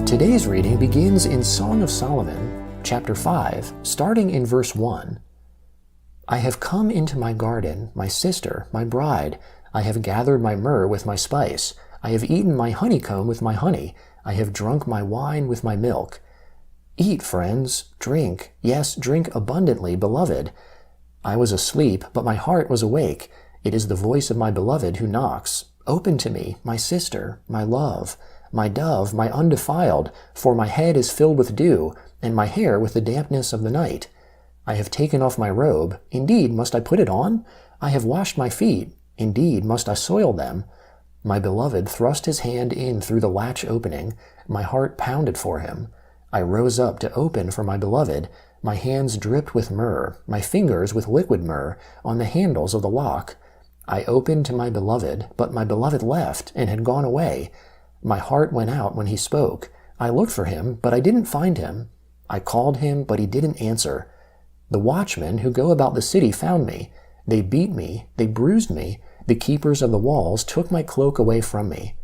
Today's reading begins in Song of Solomon, chapter 5, starting in verse 1. I have come into my garden, my sister, my bride. I have gathered my myrrh with my spice. I have eaten my honeycomb with my honey. I have drunk my wine with my milk. Eat, friends, drink, yes, drink abundantly, beloved. I was asleep, but my heart was awake. It is the voice of my beloved who knocks. Open to me, my sister, my love, my dove, my undefiled, for my head is filled with dew, and my hair with the dampness of the night. I have taken off my robe. Indeed, must I put it on? I have washed my feet. Indeed, must I soil them? My beloved thrust his hand in through the latch opening. My heart pounded for him. I rose up to open for my beloved. My hands dripped with myrrh, my fingers with liquid myrrh, on the handles of the lock. I opened to my beloved, but my beloved left and had gone away. My heart went out when he spoke. I looked for him, but I didn't find him. I called him, but he didn't answer. The watchmen who go about the city found me. They beat me, they bruised me. The keepers of the walls took my cloak away from me.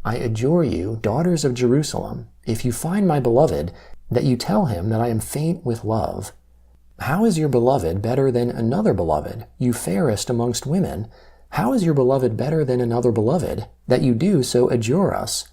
I adjure you, daughters of Jerusalem, if you find my beloved, that you tell him that I am faint with love. How is your beloved better than another beloved, you fairest amongst women? How is your beloved better than another beloved, that you do so adjure us?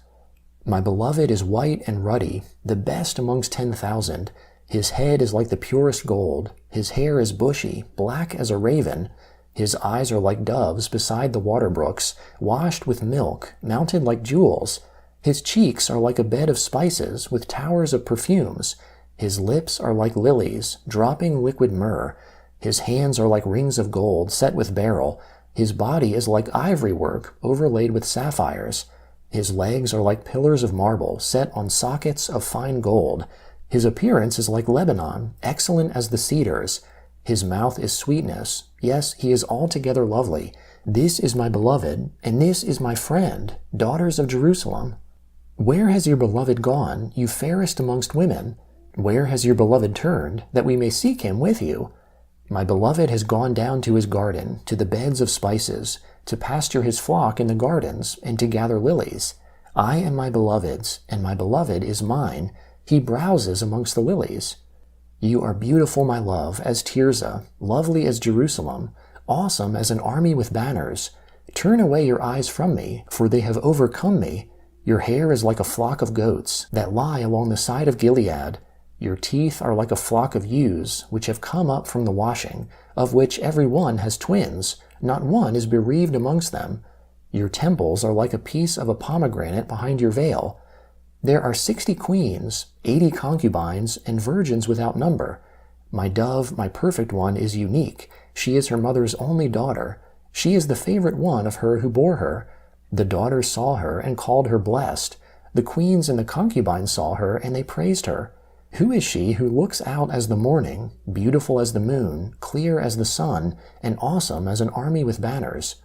My beloved is white and ruddy, the best amongst 10,000. His head is like the purest gold. His hair is bushy, black as a raven. His eyes are like doves beside the water brooks, washed with milk, mounted like jewels. His cheeks are like a bed of spices with towers of perfumes. His lips are like lilies, dropping liquid myrrh. His hands are like rings of gold set with beryl. His body is like ivory work overlaid with sapphires. His legs are like pillars of marble set on sockets of fine gold. His appearance is like Lebanon, excellent as the cedars. His mouth is sweetness. Yes, he is altogether lovely. This is my beloved, and this is my friend, daughters of Jerusalem. Where has your beloved gone, you fairest amongst women? Where has your beloved turned, that we may seek him with you? My beloved has gone down to his garden, to the beds of spices, to pasture his flock in the gardens, and to gather lilies. I am my beloved's, and my beloved is mine. He browses amongst the lilies. You are beautiful, my love, as Tirzah, lovely as Jerusalem, awesome as an army with banners. Turn away your eyes from me, for they have overcome me. Your hair is like a flock of goats that lie along the side of Gilead. Your teeth are like a flock of ewes, which have come up from the washing, of which every one has twins, not one is bereaved amongst them. Your temples are like a piece of a pomegranate behind your veil. There are 60 queens, 80 concubines, and virgins without number. My dove, my perfect one, is unique. She is her mother's only daughter. She is the favorite one of her who bore her. The daughters saw her and called her blessed. The queens and the concubines saw her, and they praised her. Who is she who looks out as the morning, beautiful as the moon, clear as the sun, and awesome as an army with banners?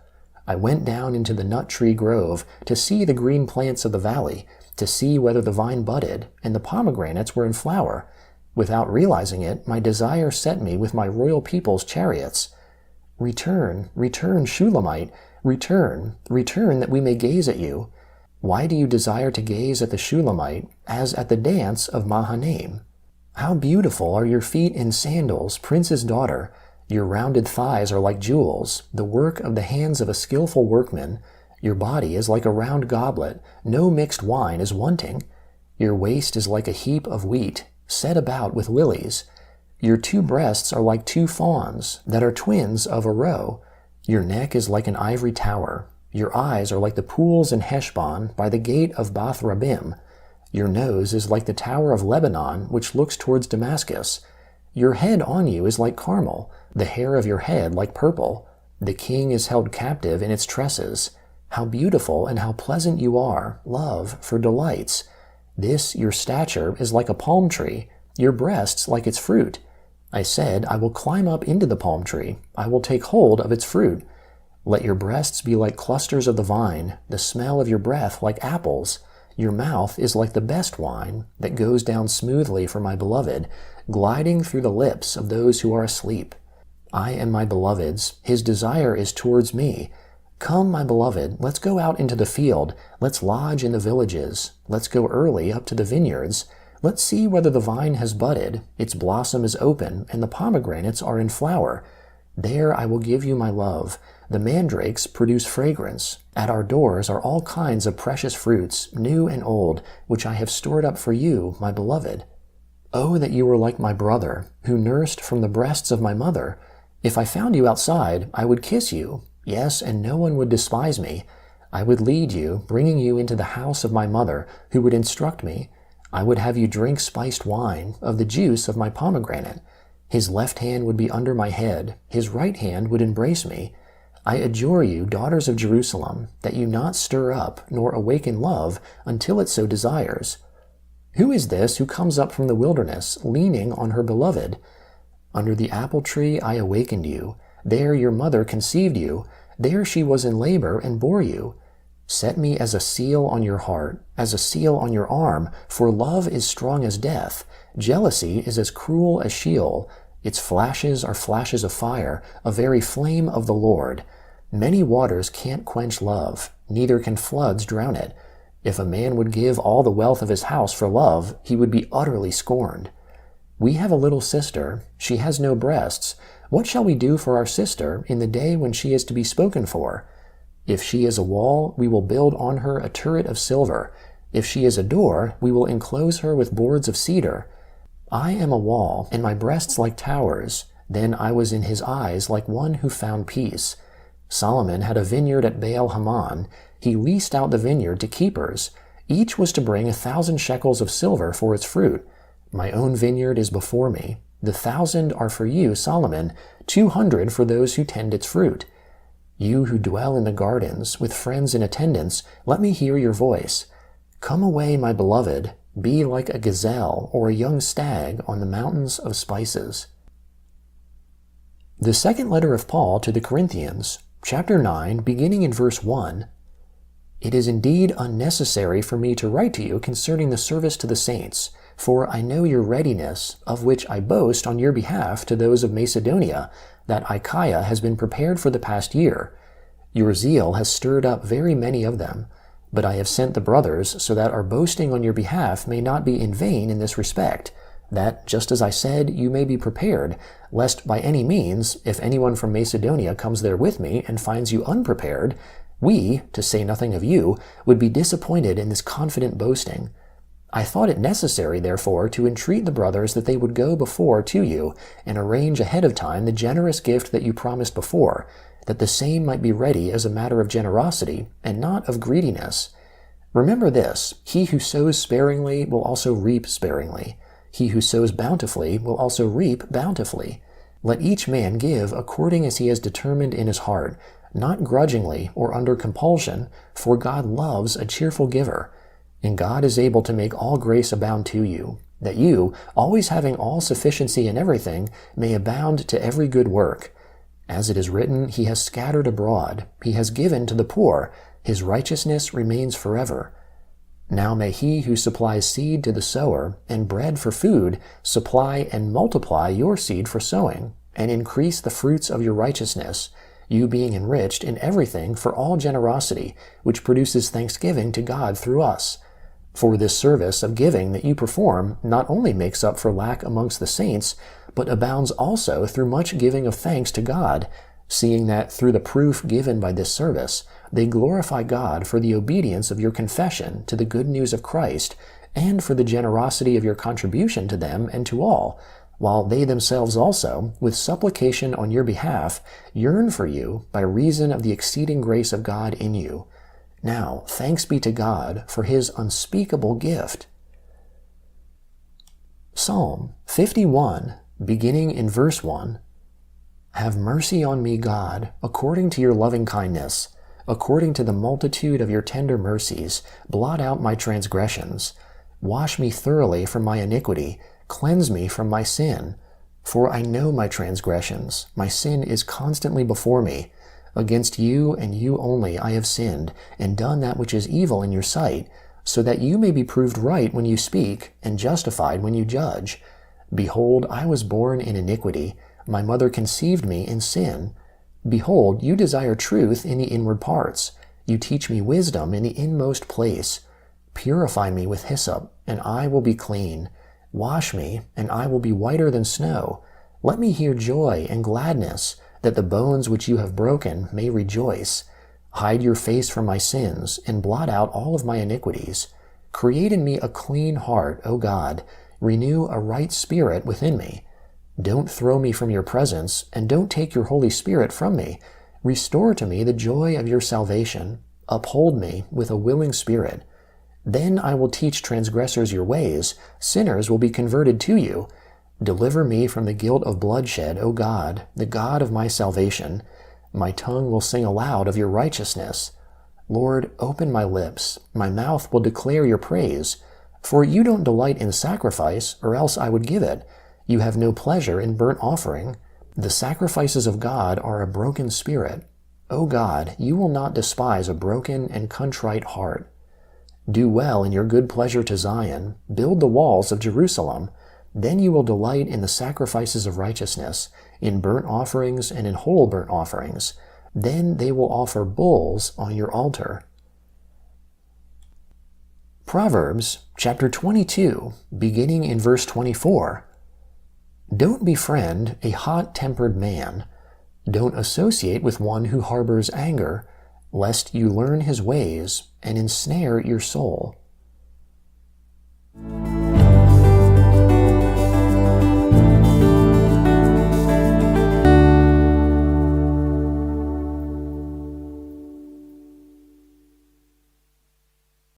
I went down into the nut tree grove to see the green plants of the valley, to see whether the vine budded and the pomegranates were in flower. Without realizing it, my desire set me with my royal people's chariots. Return, return, Shulamite, return, return, that we may gaze at you. Why do you desire to gaze at the Shulamite, as at the dance of Mahanaim? How beautiful are your feet in sandals, prince's daughter! Your rounded thighs are like jewels, the work of the hands of a skillful workman. Your body is like a round goblet, no mixed wine is wanting. Your waist is like a heap of wheat, set about with lilies. Your 2 breasts are like 2 fawns, that are twins of a roe. Your neck is like an ivory tower. Your eyes are like the pools in Heshbon by the gate of Bath Rabbim. Your nose is like the tower of Lebanon, which looks towards Damascus. Your head on you is like Carmel, the hair of your head like purple. The king is held captive in its tresses. How beautiful and how pleasant you are, love, for delights. This, your stature, is like a palm tree, your breasts like its fruit. I said, I will climb up into the palm tree. I will take hold of its fruit. Let your breasts be like clusters of the vine, the smell of your breath like apples. Your mouth is like the best wine that goes down smoothly for my beloved, gliding through the lips of those who are asleep. I am my beloved's. His desire is towards me. Come, my beloved, let's go out into the field. Let's lodge in the villages. Let's go early up to the vineyards. Let's see whether the vine has budded, its blossom is open, and the pomegranates are in flower. There I will give you my love. The mandrakes produce fragrance. At our doors are all kinds of precious fruits, new and old, which I have stored up for you, my beloved. Oh, that you were like my brother, who nursed from the breasts of my mother. If I found you outside, I would kiss you. Yes, and no one would despise me. I would lead you, bringing you into the house of my mother, who would instruct me. I would have you drink spiced wine, of the juice of my pomegranate. His left hand would be under my head, his right hand would embrace me. I adjure you, daughters of Jerusalem, that you not stir up, nor awaken love, until it so desires. Who is this who comes up from the wilderness, leaning on her beloved? Under the apple tree I awakened you. There your mother conceived you. There she was in labor and bore you. Set me as a seal on your heart, as a seal on your arm, for love is strong as death. Jealousy is as cruel as Sheol. Its flashes are flashes of fire, a very flame of the Lord. Many waters can't quench love, neither can floods drown it. If a man would give all the wealth of his house for love, he would be utterly scorned. We have a little sister. She has no breasts. What shall we do for our sister in the day when she is to be spoken for? If she is a wall, we will build on her a turret of silver. If she is a door, we will enclose her with boards of cedar. I am a wall, and my breasts like towers. Then I was in his eyes like one who found peace. Solomon had a vineyard at Baal-Hamon. He leased out the vineyard to keepers. Each was to bring 1,000 shekels of silver for its fruit. My own vineyard is before me. The 1,000 are for you, Solomon, 200 for those who tend its fruit. You who dwell in the gardens, with friends in attendance, let me hear your voice. Come away, my beloved, be like a gazelle or a young stag on the mountains of spices. The second letter of Paul to the Corinthians, chapter 9, beginning in verse 1. It is indeed unnecessary for me to write to you concerning the service to the saints, for I know your readiness, of which I boast on your behalf to those of Macedonia, that Achaia has been prepared for the past year. Your zeal has stirred up very many of them, but I have sent the brothers so that our boasting on your behalf may not be in vain in this respect, that, just as I said, you may be prepared, lest by any means, if anyone from Macedonia comes there with me and finds you unprepared, we, to say nothing of you, would be disappointed in this confident boasting. I thought it necessary, therefore, to entreat the brothers that they would go before to you and arrange ahead of time the generous gift that you promised before, that the same might be ready as a matter of generosity and not of greediness. Remember this, he who sows sparingly will also reap sparingly. He who sows bountifully will also reap bountifully. Let each man give according as he has determined in his heart, not grudgingly or under compulsion, for God loves a cheerful giver. And God is able to make all grace abound to you, that you, always having all sufficiency in everything, may abound to every good work. As it is written, he has scattered abroad, he has given to the poor, his righteousness remains forever. Now may he who supplies seed to the sower, and bread for food, supply and multiply your seed for sowing, and increase the fruits of your righteousness, you being enriched in everything for all generosity, which produces thanksgiving to God through us. For this service of giving that you perform not only makes up for lack amongst the saints, but abounds also through much giving of thanks to God, seeing that through the proof given by this service, they glorify God for the obedience of your confession to the good news of Christ, and for the generosity of your contribution to them and to all, while they themselves also, with supplication on your behalf, yearn for you by reason of the exceeding grace of God in you. Now, thanks be to God for his unspeakable gift. Psalm 51, beginning in verse 1. Have mercy on me, God, according to your loving kindness. According to the multitude of your tender mercies, blot out my transgressions. Wash me thoroughly from my iniquity, cleanse me from my sin. For I know my transgressions, my sin is constantly before me. Against you and you only I have sinned, and done that which is evil in your sight, so that you may be proved right when you speak, and justified when you judge. Behold, I was born in iniquity, my mother conceived me in sin. Behold, you desire truth in the inward parts. You teach me wisdom in the inmost place. Purify me with hyssop, and I will be clean. Wash me, and I will be whiter than snow. Let me hear joy and gladness, that the bones which you have broken may rejoice. Hide your face from my sins, and blot out all of my iniquities. Create in me a clean heart, O God. Renew a right spirit within me. Don't throw me from your presence, and don't take your Holy Spirit from me. Restore to me the joy of your salvation. Uphold me with a willing spirit. Then I will teach transgressors your ways. Sinners will be converted to you. Deliver me from the guilt of bloodshed, O God, the God of my salvation. My tongue will sing aloud of your righteousness. Lord, open my lips. My mouth will declare your praise. For you don't delight in sacrifice, or else I would give it. You have no pleasure in burnt offering. The sacrifices of God are a broken spirit. O God, you will not despise a broken and contrite heart. Do well in your good pleasure to Zion. Build the walls of Jerusalem. Then you will delight in the sacrifices of righteousness, in burnt offerings and in whole burnt offerings. Then they will offer bulls on your altar. Proverbs chapter 22, beginning in verse 24. Don't befriend a hot-tempered man. Don't associate with one who harbors anger, lest you learn his ways and ensnare your soul.